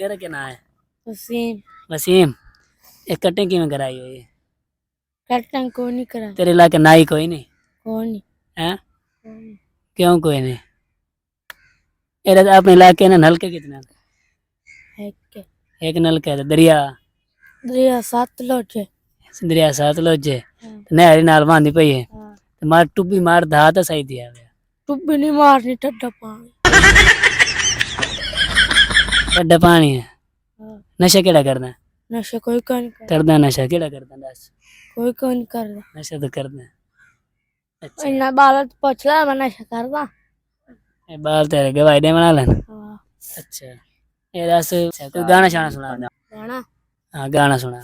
तेरा क्या नाम है? वसीम। वसीम। ये कटिंग किवें कराई हुई है? कटिंग को नहीं करा। तेरे इलाके नाई कोई नहीं कौन है? नहीं। क्यों कोई नहीं? ये अपने इलाके ना नलके कितने हैं? एक एक नलका है तो दरिया दरिया सतलुज है। दरिया सतलुज है। हाँ। नहरी नाल बांधी पई है हाँ। तो मार टुब्बी मार धा तो सही दिया हुआ। टुब्बी नहीं मारनी ठंडा पानी। ठंडा पानी है। हाँ। नशा केड़ा करना? नशा कोई कौन कर। करदा नशा केड़ा करदा दस? कोई कौन कर रहा। नशा तो करदा। अच्छा इन्ना बाल पूछ ला मैं नशा करदा। ये बाल तेरे गवाही दे बना लेना। हाँ। अच्छा ये दस कोई गाना शाना सुना। गाना हाँ गाना सुना।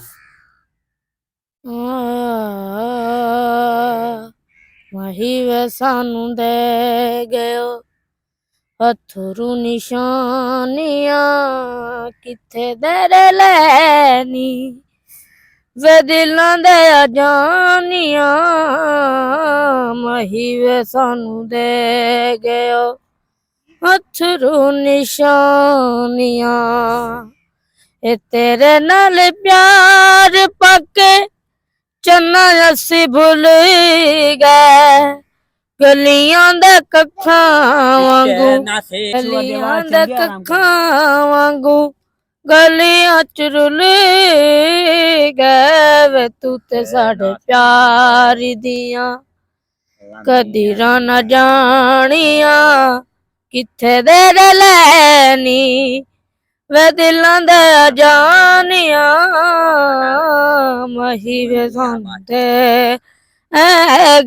वही वे सानू दे गयो अथरू निशानियां किथे दर लैनी वे दिलां दे जानियां वही वे सानू दे गयो अथरू निशानियां ए तेरे नाल प्यार पाके चन्ना असी भुल गए गलियां दे कक्खां वांगू गलियां दे कक्खां वांगू गलियां च रुल गए वे तू ते साडे प्यार दियां कदीरां न जानियां किथे दे लैनी वे दिलां दे जानियां मही वे सानू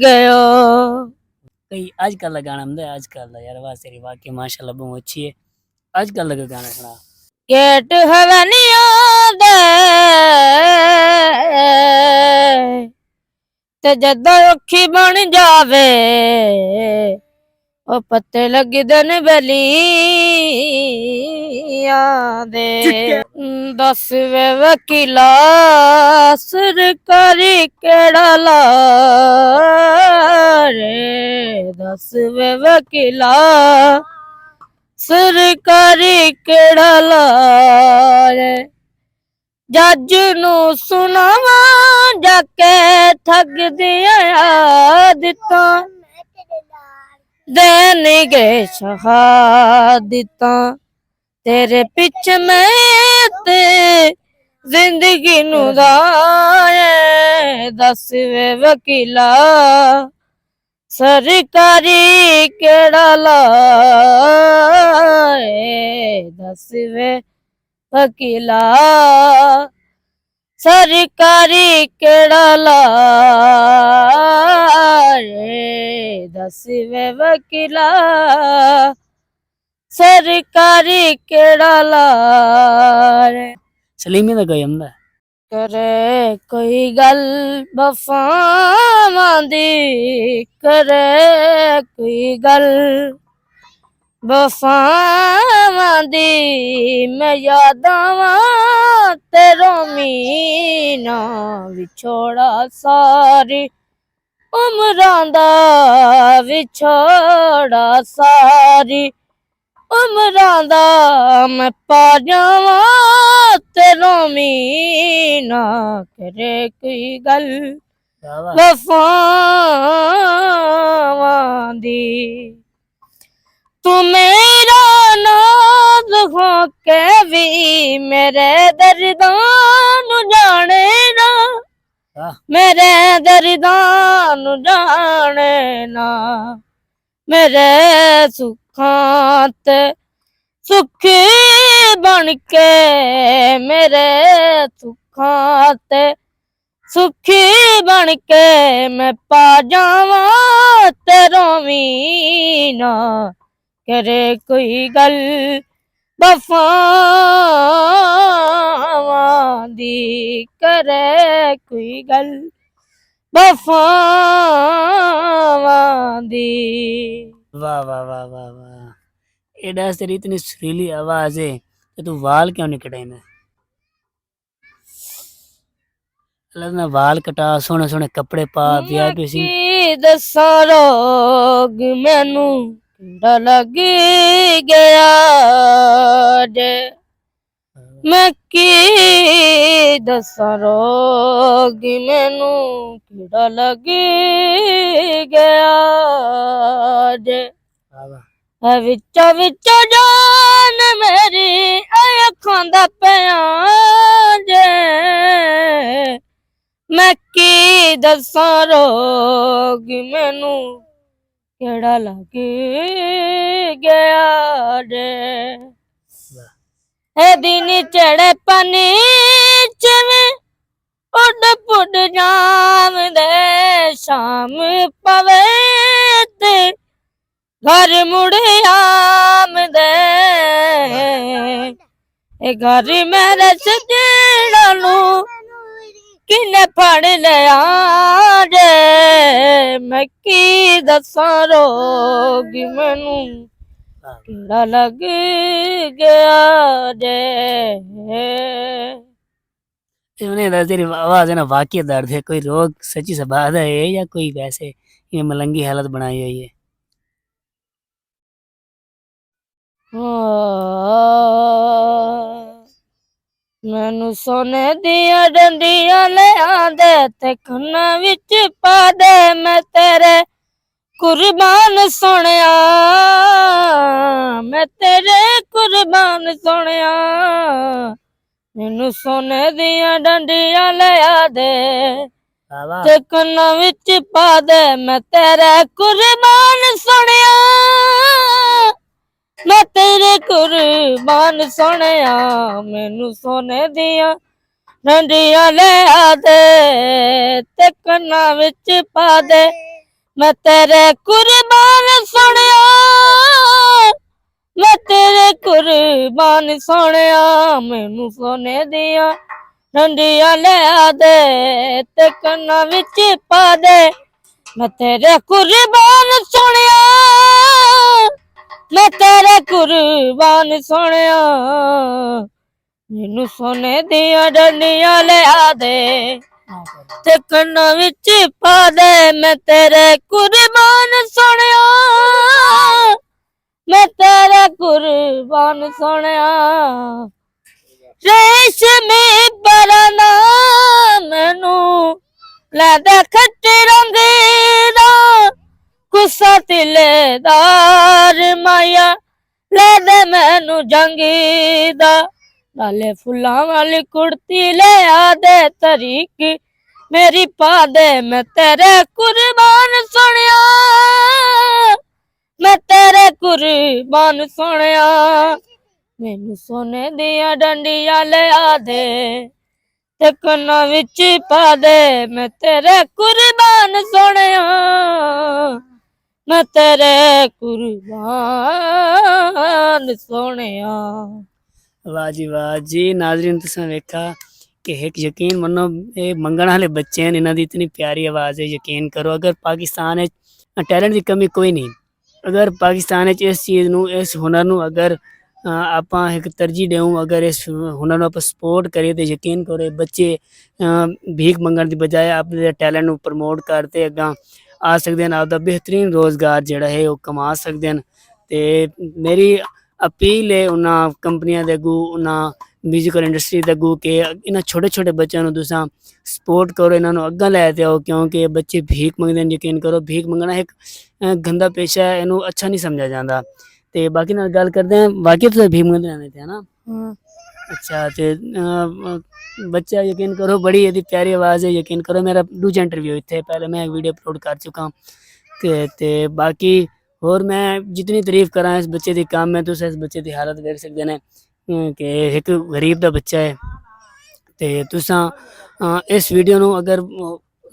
गयो। कई आजकल का गाना हमदे आजकल का यार आवाज तेरी वाकई माशाल्लाह बहुत अच्छी है। आजकल का गाना सुना। गेट हवनियों दे ते जदों अखी बन जावे ओ पत्ते लगदे ने बलियां दे दस वे वकीला सरकारी केड़ा ला रे दस वे वकीला सरकारी केड़ा ला रे जज नू सुनावा जाके ठग दिया आदतां देनगे शहादतां तेरे पिछ मैं ते जिंदगी नू दाए दस वे वकीला सरकारी केड़ा लाए दस वे वकीला सरकारी केड़ा लाए दस वे वकीला सरकारी केड़ा लाए सलीमी दा कोई हमदा करे कोई गल वफावां दी करे कोई गल वफावां दी मैं यादां तेरो मीना विछोड़ा सारी उमरां दा विछोड़ा सारी उमरां दा मैं पा जावां तेरो मीना करे कोई गल वफावां दी तू मेरा नाज हो के भी मेरे दर्दां नू जाने ना मेरे दर्दां नू जाने ना मेरे सुखां ते सुखी बन के मेरे सुखां ते सुखी बन के मैं पा जावां तेरो मीना करे कोई गल वफावां दी करे कोई गल वफावां दी। वाह वाह वाह वाह वाह ये डांस तेरी इतनी सुरीली आवाज है तो तू वाल क्यों नहीं कटाइंदा? अल्लाह ना वाल कटा सोने सोने कपड़े पा वीआईपी सी दसा रोग मैनू केड़ा लग गया जे ਮੈਂ ਕੀ ਦੱਸਾਂ ਰੋਗ ਮੈਨੂੰ ਕਿਹੜਾ ਲੱਗ ਗਿਆ ਜੇ ਵਾਹ ਵਾਹ ਹੈ ਵਿੱਚੋਂ ਵਿੱਚੋਂ ਜਾਨ ਮੇਰੀ ਅੱਖਾਂ ਦਾ ਪਿਆ ਜੇ ਮੈਂ ਕੀ ਦੱਸਾਂ ਰੋਗ ਮੈਨੂੰ ਕਿਹੜਾ ਲੱਗ ਗਿਆ ਜੇ ਇਹ ਦਿਨ ਚੜੇ ਪਾਣੀ ਜਿਵੇਂ ਉੱਡ ਪੁੱਡ ਜਾਵਦੇ ਸ਼ਾਮ ਪਵੇ ਤੇ ਘਰ ਮੁੜ ਆਮਦੇ ਇਹ ਘਰ ਮੇਰੇ ਸਜਣਾ ਨੂੰ ਕਿਨੇ ਫੜ ਲਿਆ ਜੇ ਮੈਂ ਕੀ ਦੱਸਾਂ ਰੋਗ ਮੈਨੂੰ ਕਿਹੜਾ ਲੱਗ ਗਿਆ ਜੇ उन्हें दस तेरी आवाज है ना वाकई दर्द है कोई रोग सच्ची से बाधा है या कोई वैसे ये मलंगी हालत बनाई हुई है ਮੈਨੂੰ ਸੋਨੇ ਦੀਆਂ ਡੰਡੀਆਂ ਲਿਆ ਦੇ ਤੇ ਕੰਨਾਂ ਵਿੱਚ ਪਾ ਦੇ ਮੈਂ ਤੇਰੇ ਕੁਰਬਾਨ ਸੋਹਣਿਆ ਮੈਂ ਤੇਰੇ ਕੁਰਬਾਨ ਸੋਹਣਿਆ ਮੈਨੂੰ ਸੋਨੇ ਦੀਆਂ ਡੰਡੀਆਂ ਲਿਆ ਦੇ वाह वाह ਤੇ ਕੰਨਾਂ ਵਿੱਚ ਪਾ ਦੇ ਮੈਂ ਤੇਰੇ ਕੁਰਬਾਨ ਸੋਹਣਿਆ ਮੈਂ ਤੇਰੇ ਕੁਰਬਾਨ ਸੋਹਣਿਆ ਮੈਨੂੰ ਸੋਨੇ ਦੀਆਂ ਡੰਡੀਆਂ ਲਿਆ ਦੇ ਤੇ ਕੰਨਾਂ ਵਿੱਚ ਪਾ ਦੇ ਮੈਂ ਤੇਰੇ ਕੁਰਬਾਨ ਸੋਹਣਿਆ ਮੈਂ ਤੇਰੇ ਕੁਰਬਾਨ ਸੋਹਣਿਆ ਮੈਨੂੰ ਸੋਨੇ ਦੀਆਂ ਡੰਡੀਆਂ ਲਿਆ ਦੇ ਤੇ ਕੰਨਾਂ ਵਿੱਚ ਪਾ ਦੇ ਮੈਂ ਤੇਰੇ ਕੁਰਬਾਨ ਸੋਹਣਿਆ ਮੈਂ ਤੇਰੇ ਕੁਰਬਾਨ ਸੋਹਣਿਆ ਮੈਨੂੰ ਸੋਨੇ ਦੀਆਂ ਡੰਡੀਆਂ ਲਿਆ ਦੇ ਤੇ ਕੰਨਾਂ ਵਿੱਚ ਪਾ ਦੇ ਮੈਂ ਤੇਰੇ ਕੁਰਬਾਨ ਸੋਹਣਿਆ ਮੈਂ ਤੇਰਾ ਕੁਰਬਾਨ ਸੋਹਣਿਆ ਰੇਸ਼ਮੀ ਬਰਨਾ ਮੈਨੂੰ ਲੈਦਾ ਖੱਟੇ ਰੰਗ ਦਾ ਗੁੱਸਾ ਤਿਲੇਦਾਰ ਮਾਇਆ ਲੈਦਾ ਮੈਨੂੰ ਜੰਗੀ ਦਾ ਨਾਲੇ ਫੁੱਲਾਂ ਵਾਲੀ ਕੁੜਤੀ ਲਿਆ ਦੇ ਤਰੀਕ ਮੇਰੀ ਪਾ ਦੇ ਮੈਂ ਤੇਰੇ ਕੁਰਬਾਨ ਸੋਹਣਿਆ ਮੈਂ ਤੇਰੇ ਕੁਰਬਾਨ ਸੋਹਣਿਆ ਮੈਨੂੰ ਸੋਨੇ ਦੀਆਂ ਡੰਡੀਆਂ ਲਿਆ ਦੇ ਤੇ ਕੰਨਾਂ ਵਿੱਚ ਪਾ ਦੇ ਮੈਂ ਤੇਰੇ ਕੁਰਬਾਨ ਸੋਹਣਿਆ ਮੈਂ ਤੇਰੇ ਕੁਰਬਾਨ ਸੋਹਣਿਆ वाह जी नाजरीन तुसें वेखा कि एक यकीन मनो ये मंगण वाले बच्चे हैं इन्हां दी इतनी प्यारी आवाज़ है यकीन करो अगर पाकिस्तान टैलेंट की कमी कोई नहीं अगर पाकिस्तान इस चीज़ नू इस हुनर नू अगर ਆਪਾਂ ਇੱਕ ਤਰਜੀਹ ਦੇਉ ਅਗਰ ਇਸ ਹੁਨਰ ਨੂੰ ਆਪਾਂ ਸਪੋਰਟ ਕਰੀਏ ਤੇ ਯਕੀਨ ਕਰੋ ਇਹ ਬੱਚੇ ਭੀਖ ਮੰਗਣ ਦੀ ਬਜਾਏ ਆਪਣੇ ਟੈਲੈਂਟ ਨੂੰ ਪ੍ਰਮੋਟ ਕਰਦੇ ਅੱਗਾ ਆ ਸਕਦੇ ਹਨ ਆਪਦਾ ਬਿਹਤਰੀਨ ਰੋਜ਼ਗਾਰ ਜਿਹੜਾ ਹੈ ਉਹ ਕਮਾ ਸਕਦੇ ਹਨ ਤੇ ਮੇਰੀ ਅਪੀਲ ਹੈ ਉਹਨਾਂ ਕੰਪਨੀਆਂ ਦੇ ਅੱਗੂ ਉਹਨਾਂ ਮਿਊਜ਼ੀਕਲ ਇੰਡਸਟਰੀ ਦੇ ਅੱਗੂ ਕਿ ਇਹਨਾਂ ਛੋਟੇ ਛੋਟੇ ਬੱਚਿਆਂ ਨੂੰ ਤੁਸੀਂ ਸਪੋਰਟ ਕਰੋ ਇਹਨਾਂ ਨੂੰ ਅੱਗਾ ਲੈ ਕੇ ਆਓ ਕਿਉਂਕਿ ਇਹ ਬੱਚੇ ਭੀਖ ਮੰਗਦੇ ਨੇ ਯਕੀਨ ਕਰੋ ਭੀਖ ਮੰਗਣਾ ਇੱਕ ਗੰਦਾ ਪੇਸ਼ਾ ਹੈ ਇਹਨੂੰ ਅੱਛਾ ਨਹੀਂ ਸਮਝਿਆ ਜਾਂਦਾ ਤੇ ਬਾਕੀ ਨਾਲ ਗੱਲ ਕਰਦੇ ਹਾਂ ਵਾਕਈ ਤੁਸੀਂ ਭੀਖ ਮੰਗਦੇ ਰਹਿੰਦੇ थे ना अच्छा ਤੇ ਬੱਚਾ ਯਕੀਨ ਕਰੋ ਬੜੀ ਇਹਦੀ ਪਿਆਰੀ ਆਵਾਜ਼ ਹੈ ਯਕੀਨ ਕਰੋ ਮੇਰਾ ਦੂਜਾ ਇੰਟਰਵਿਊ ਇੱਥੇ ਪਹਿਲੇ ਮੈਂ ਇੱਕ ਵੀਡੀਓ ਅਪਲੋਡ ਕਰ ਚੁੱਕਾ ਤੇ ਬਾਕੀ ਹੋਰ ਮੈਂ ਜਿਤਨੀ ਤਾਰੀਫ ਕਰਾਂ ਇਸ ਬੱਚੇ ਦੀ ਕੰਮ ਹੈ ਤੁਸੀਂ ਇਸ ਬੱਚੇ ਦੀ ਹਾਲਤ ਦੇਖ ਸਕਦੇ ਨੇ ਕਿ ਇੱਕ ਗਰੀਬ ਦਾ ਬੱਚਾ ਹੈ ਤੇ ਤੁਸੀਂ ਇਸ ਵੀਡੀਓ ਨੂੰ ਅਗਰ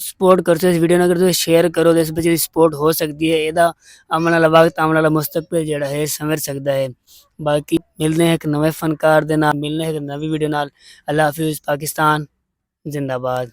ਸਪੋਰਟ ਕਰੋ ਇਸ ਵੀਡੀਓ ਨੂੰ ਅਗਰ ਤੁਸੀਂ ਸ਼ੇਅਰ ਕਰੋ ਤਾਂ ਇਸ ਬੱਚੇ ਦੀ ਸਪੋਰਟ ਹੋ ਸਕਦੀ ਹੈ ਇਹਦਾ ਆਉਣ ਵਾਲਾ ਵਕਤ ਆਉਣ ਵਾਲਾ ਮੁਸਤਕਬਲ ਜਿਹੜਾ ਹੈ ਸੰਵਰ ਸਕਦਾ ਹੈ ਬਾਕੀ ਮਿਲਦੇ ਹਾਂ ਇੱਕ ਨਵੇਂ ਫਨਕਾਰ ਦੇ ਨਾਲ ਮਿਲਨੇ ਇੱਕ ਨਵੀਂ ਵੀਡੀਓ ਨਾਲ ਅੱਲਾ ਹਾਫਿਜ਼ ਪਾਕਿਸਤਾਨ ਜ਼ਿੰਦਾਬਾਦ